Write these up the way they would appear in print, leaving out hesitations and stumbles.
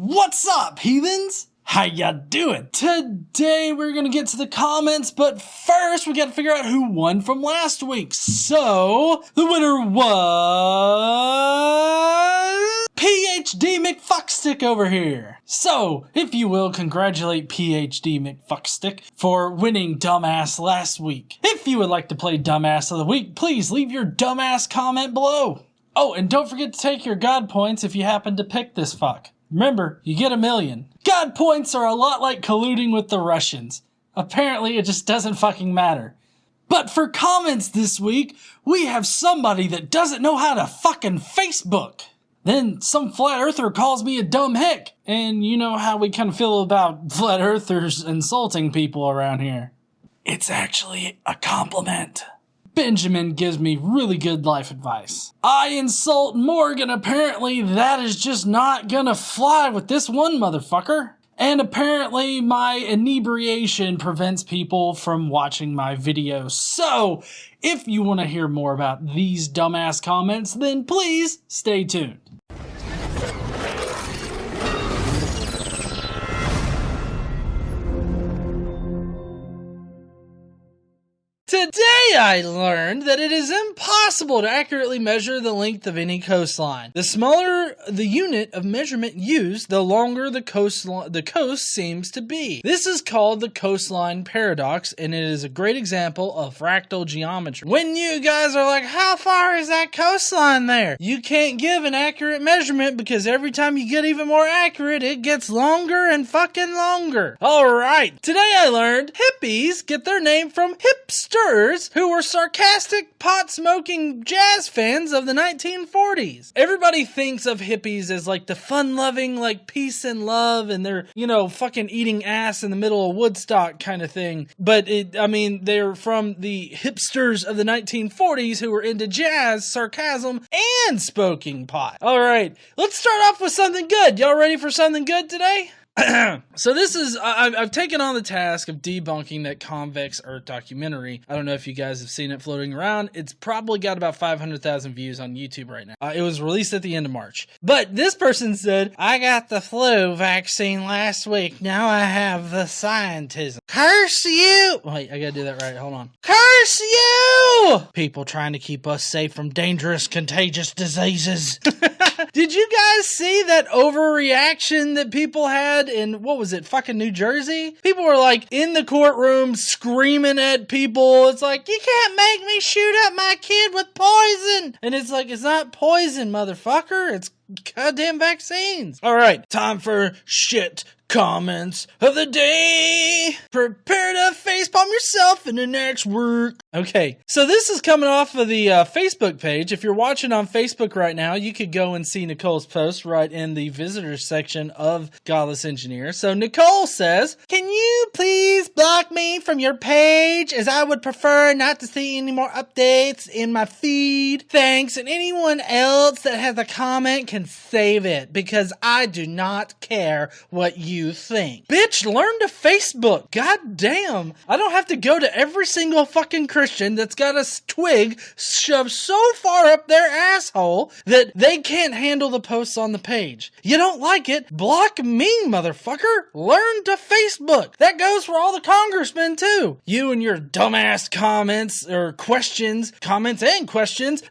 What's up, heathens? How ya doing? Today we're gonna get to the comments, but first we gotta figure out who won from last week. So, the winner was PhD McFuckstick over here. So, if you will, congratulate PhD McFuckstick for winning Dumbass last week. If you would like to play Dumbass of the Week, please leave your dumbass comment below. Oh, and don't forget to take your God points if you happen to pick this fuck. Remember, you get 1,000,000. God points are a lot like colluding with the Russians. Apparently, it just doesn't fucking matter. But for comments this week, we have somebody that doesn't know how to fucking Facebook. Then some flat earther calls me a dumb hick. And you know how we kind of feel about flat earthers insulting people around here. It's actually a compliment. Benjamin gives me really good life advice. I insult Morgan, apparently that is just not gonna fly with this one motherfucker. And apparently my inebriation prevents people from watching my videos. So, if you want to hear more about these dumbass comments, then please stay tuned. Today I learned that it is impossible to accurately measure the length of any coastline. The smaller the unit of measurement used, the longer the coast seems to be. This is called the coastline paradox, and it is a great example of fractal geometry. When you guys are like, how far is that coastline there? You can't give an accurate measurement because every time you get even more accurate, it gets longer and fucking longer. Alright, today I learned hippies get their name from hipster who were sarcastic, pot-smoking jazz fans of the 1940s. Everybody thinks of hippies as like the fun-loving, like peace and love, and they're, you know, fucking eating ass in the middle of Woodstock kind of thing. But they're from the hipsters of the 1940s who were into jazz, sarcasm, and smoking pot. All right, let's start off with something good. Y'all ready for something good today? So this is, I've taken on the task of debunking that convex Earth documentary. I don't know if you guys have seen it floating around. It's probably got about 500,000 views on YouTube right now. It was released at the end of March. But this person said, I got the flu vaccine last week. Now I have the scientism. Curse you! Wait, I gotta do that right. Hold on. Curse you! People trying to keep us safe from dangerous, contagious diseases. Did you guys see that overreaction that people had in, what was it, fucking New Jersey? People were like in the courtroom screaming at people. It's like, you can't make me shoot up my kid with poison. And it's like, it's not poison, motherfucker. It's goddamn vaccines. All right, time for shit comments of the day. Prepare to facepalm yourself in the next work. Okay, so this is coming off of the Facebook page. If you're watching on Facebook right now, you could go and see Nicole's post right in the visitors section of Godless Engineer. So Nicole says, can you please block me from your page, as I would prefer not to see any more updates in my feed. Thanks, and anyone else that has a comment can save it, because I do not care what you think. Bitch, learn to Facebook. God damn. I don't have to go to every single fucking Christian that's got a twig shoved so far up their asshole that they can't handle the posts on the page. You don't like it? Block me, motherfucker. Learn to Facebook. That goes for all the congressmen too. You and your dumbass comments and questions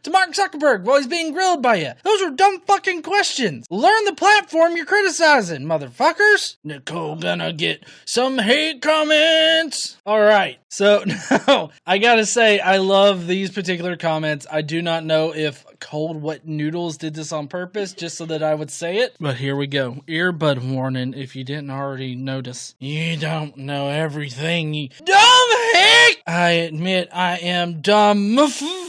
to Mark Zuckerberg while he's being grilled by you. Those are dumb fucking questions. Learn the platform you're criticizing, motherfuckers. Nicole gonna get some hate comments. All right. So now I gotta say, I love these particular comments. I do not know if Cold Wet Noodles did this on purpose just so that I would say it, but here we go. Earbud warning if you didn't already notice. You don't know everything, you dumb hick! I admit I am dumb.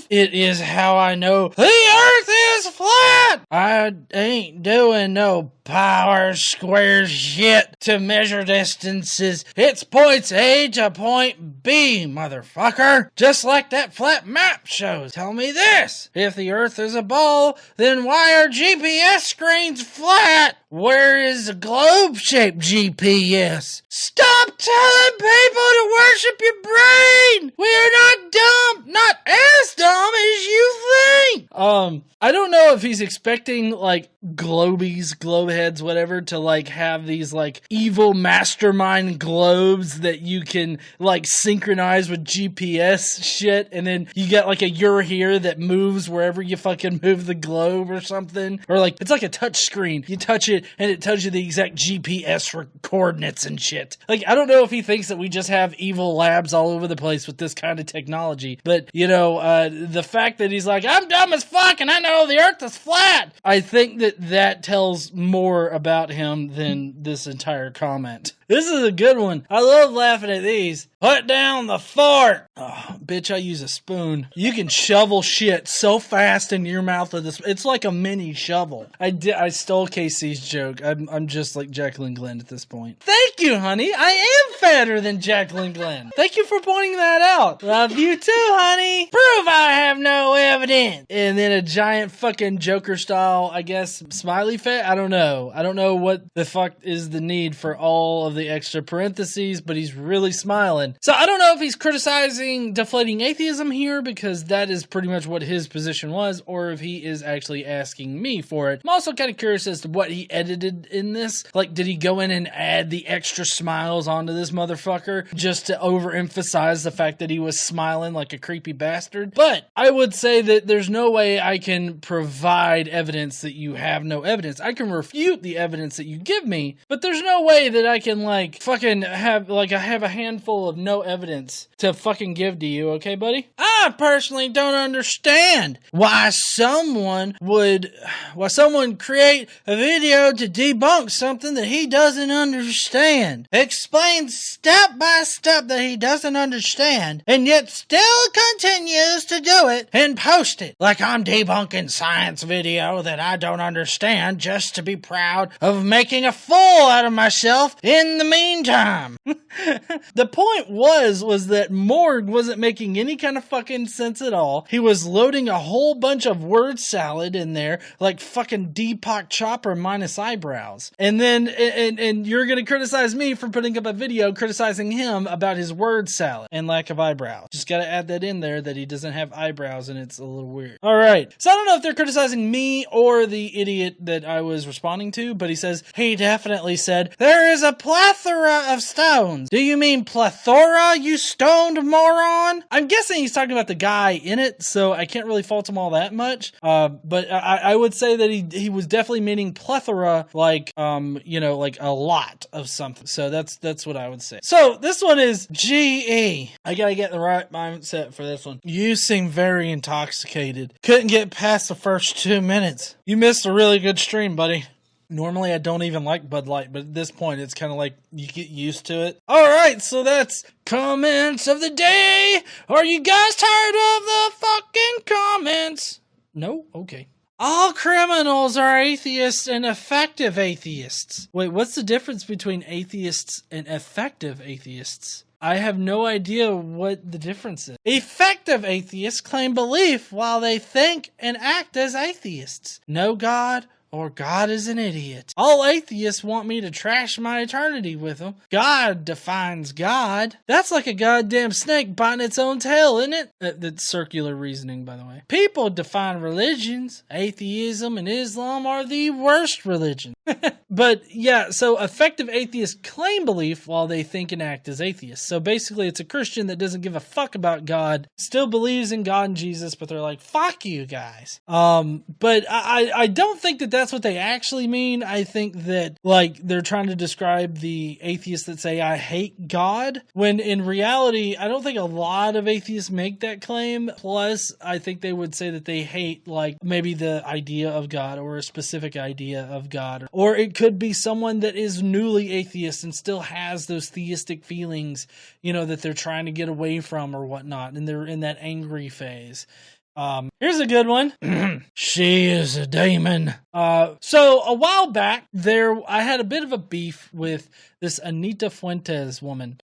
It is how I know the earth is flat! I ain't doing no power square shit to measure distances. It's points A to point B, motherfucker. Just like that flat map shows. Tell me this. If the earth is a ball, then why are GPS screens flat? Where is the globe-shaped GPS? Stop telling people to worship your brain! We are not dumb! Not as dumb as you think! I don't know if he's expecting, like, globeheads, whatever, to like have these like evil mastermind globes that you can like synchronize with GPS shit, and then you get like a you're here that moves wherever you fucking move the globe or something, or like it's like a touch screen. You touch it and it tells you the exact GPS for coordinates and shit. Like, I don't know if he thinks that we just have evil labs all over the place with this kind of technology, but you know, the fact that he's like, I'm dumb as fuck and I know the earth is flat, I think that tells more about him than this entire comment. This is a good one. I love laughing at these. Put down the fart. Oh, bitch, I use a spoon. You can shovel shit so fast in your mouth with this. It's like a mini shovel. I stole Casey's joke. I'm just like Jacqueline Glenn at this point. Thank you, honey. I am fatter than Jacqueline Glenn. Thank you for pointing that out. Love you too, honey. Prove I have no evidence. And then a giant fucking Joker style, I guess, smiley face. I don't know. I don't know what the fuck is the need for all of the extra parentheses, but he's really smiling. So I don't know if he's criticizing deflating atheism here, because that is pretty much what his position was, or if he is actually asking me for it. I'm also kind of curious as to what he edited in this. Like, did he go in and add the extra smiles onto this motherfucker just to overemphasize the fact that he was smiling like a creepy bastard? But I would say that there's no way I can provide evidence that you have no evidence. I can refute the evidence that you give me, but there's no way that I can like fucking have like I have a handful of no evidence to fucking give to you, okay, buddy? I personally don't understand why someone create a video to debunk something that he doesn't understand. Explain step by step that he doesn't understand, and yet still continues to do it and post it like I'm debunking science video that I don't understand just to be proud of making a fool out of myself in the meantime. The point was that Morg wasn't making any kind of fucking sense at all. He was loading a whole bunch of word salad in there like fucking Deepak Chopra minus eyebrows. And then and you're gonna criticize me for putting up a video criticizing him about his word salad and lack of eyebrows. Just gotta add that in there that he doesn't have eyebrows and it's a little weird. Alright, so I don't know if they're criticizing me or the idiot that I was responding to, but he says, he definitely said, there is a plethora of stones. Do you mean plethora, you stoned moron? I'm guessing he's talking about the guy in it, so I can't really fault him all that much. But I would say that he was definitely meaning plethora, like, you know, like a lot of something. So that's what I would say. So this one is GE. I gotta get the right mindset for this one. You seem very intoxicated. Couldn't get past the first 2 minutes. You missed a really good stream, buddy. Normally, I don't even like Bud Light, but at this point, it's kind of like you get used to it. All right, so that's comments of the day. Are you guys tired of the fucking comments? No? Okay. All criminals are atheists and effective atheists. Wait, what's the difference between atheists and effective atheists? I have no idea what the difference is. Effective atheists claim belief while they think and act as atheists. No God, or God is an idiot. All atheists want me to trash my eternity with them. God defines God. That's like a goddamn snake biting its own tail, isn't it? That's circular reasoning, by the way. People define religions. Atheism and Islam are the worst religions. But yeah, so effective atheists claim belief while they think and act as atheists. So basically it's a Christian that doesn't give a fuck about God, still believes in God and Jesus, but they're like, fuck you guys. But I don't think that that's what they actually mean. I think that like they're trying to describe the atheists that say I hate God, when in reality I don't think a lot of atheists make that claim. Plus I think they would say that they hate like maybe the idea of God or a specific idea of God, or it could be someone that is newly atheist and still has those theistic feelings, you know, that they're trying to get away from or whatnot, and they're in that angry phase. Here's a good one. She is a demon. So a while back I had a bit of a beef with this Anita Fuentes woman.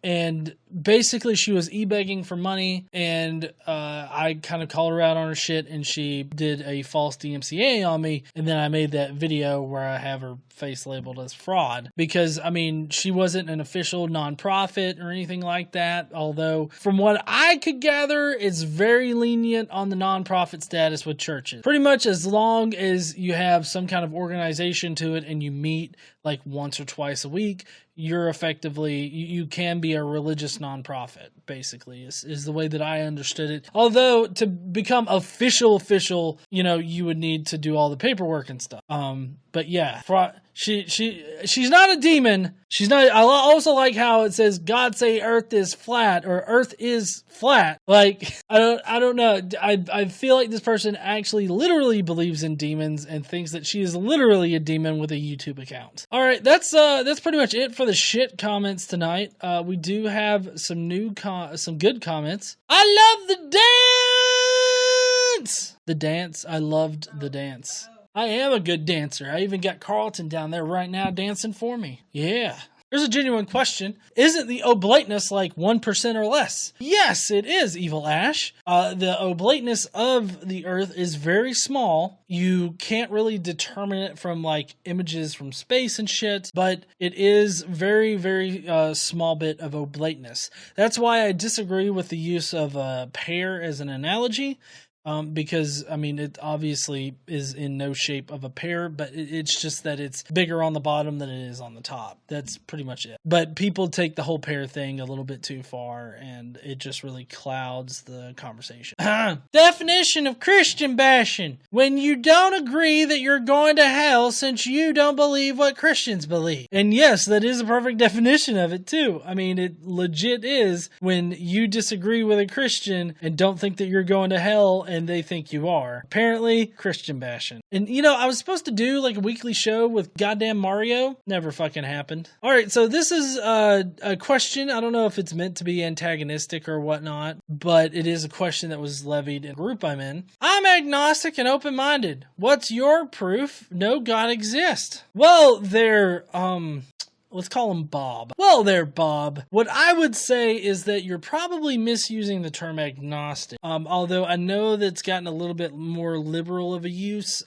And basically she was e-begging for money, and I kind of called her out on her shit, and she did a false DMCA on me, and then I made that video where I have her face labeled as fraud, because I mean, she wasn't an official nonprofit or anything like that, although from what I could gather, it's very lenient on the nonprofit status with churches. Pretty much as long as you have some kind of organization to it and you meet like once or twice a week, you're effectively, you can be a religious nonprofit, basically, is the way that I understood it. Although to become official, you know, you would need to do all the paperwork and stuff. But yeah, she's not a demon. She's not. I also like how it says God say Earth is flat, or Earth is flat. Like I don't know. I feel like this person actually literally believes in demons and thinks that she is literally a demon with a YouTube account. All right, that's pretty much it for the shit comments tonight. We do have some some good comments. I love the dance. The dance. I loved the dance. I am a good dancer. I even got Carlton down there right now dancing for me. Yeah. Here's a genuine question. Isn't the oblateness like 1% or less? Yes, it is, Evil Ash. The oblateness of the Earth is very small. You can't really determine it from like images from space and shit, but it is very, very small bit of oblateness. That's why I disagree with the use of a pear as an analogy. Because, I mean, it obviously is in no shape of a pear, but it's just that it's bigger on the bottom than it is on the top. That's pretty much it. But people take the whole pear thing a little bit too far, and it just really clouds the conversation. Definition of Christian bashing. When you don't agree that you're going to hell since you don't believe what Christians believe. And yes, that is a perfect definition of it, too. I mean, it legit is when you disagree with a Christian and don't think that you're going to hell and they think you are. Apparently, Christian bashing. And, you know, I was supposed to do like a weekly show with goddamn Mario. Never fucking happened. All right, so this is a question. I don't know if it's meant to be antagonistic or whatnot, but it is a question that was levied in the group I'm in. I'm agnostic and open-minded. What's your proof no God exists? Well, let's call him Bob. Well there, Bob. What I would say is that you're probably misusing the term agnostic. Although I know that's gotten a little bit more liberal of a use.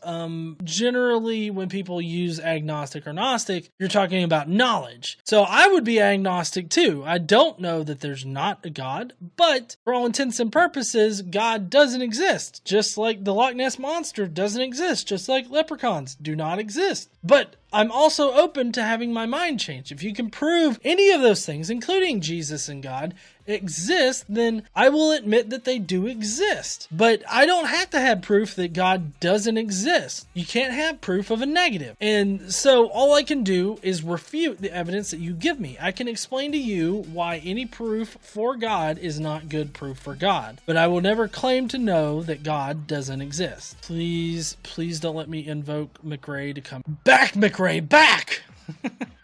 Generally, when people use agnostic or gnostic, you're talking about knowledge. So I would be agnostic too. I don't know that there's not a God, but for all intents and purposes, God doesn't exist. Just like the Loch Ness Monster doesn't exist. Just like leprechauns do not exist. But I'm also open to having my mind changed. If you can prove any of those things, including Jesus and God, exist, then I will admit that they do exist. But I don't have to have proof that God doesn't exist. You can't have proof of a negative. And so all I can do is refute the evidence that you give me. I can explain to you why any proof for God is not good proof for God. But I will never claim to know that God doesn't exist. Please don't let me invoke McRae to come back, McRae, back!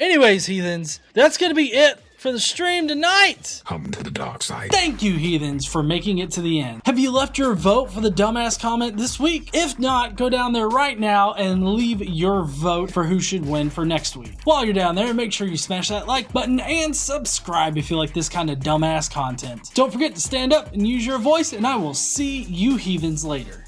Anyways, heathens, that's gonna be it for the stream tonight. Come to the dark side. Thank you, heathens, for making it to the end. Have you left your vote for the dumbass comment this week? If not, go down there right now and leave your vote for who should win for next week. While you're down there, make sure you smash that like button and subscribe if you like this kind of dumbass content. Don't forget to stand up and use your voice, and I will see you heathens later.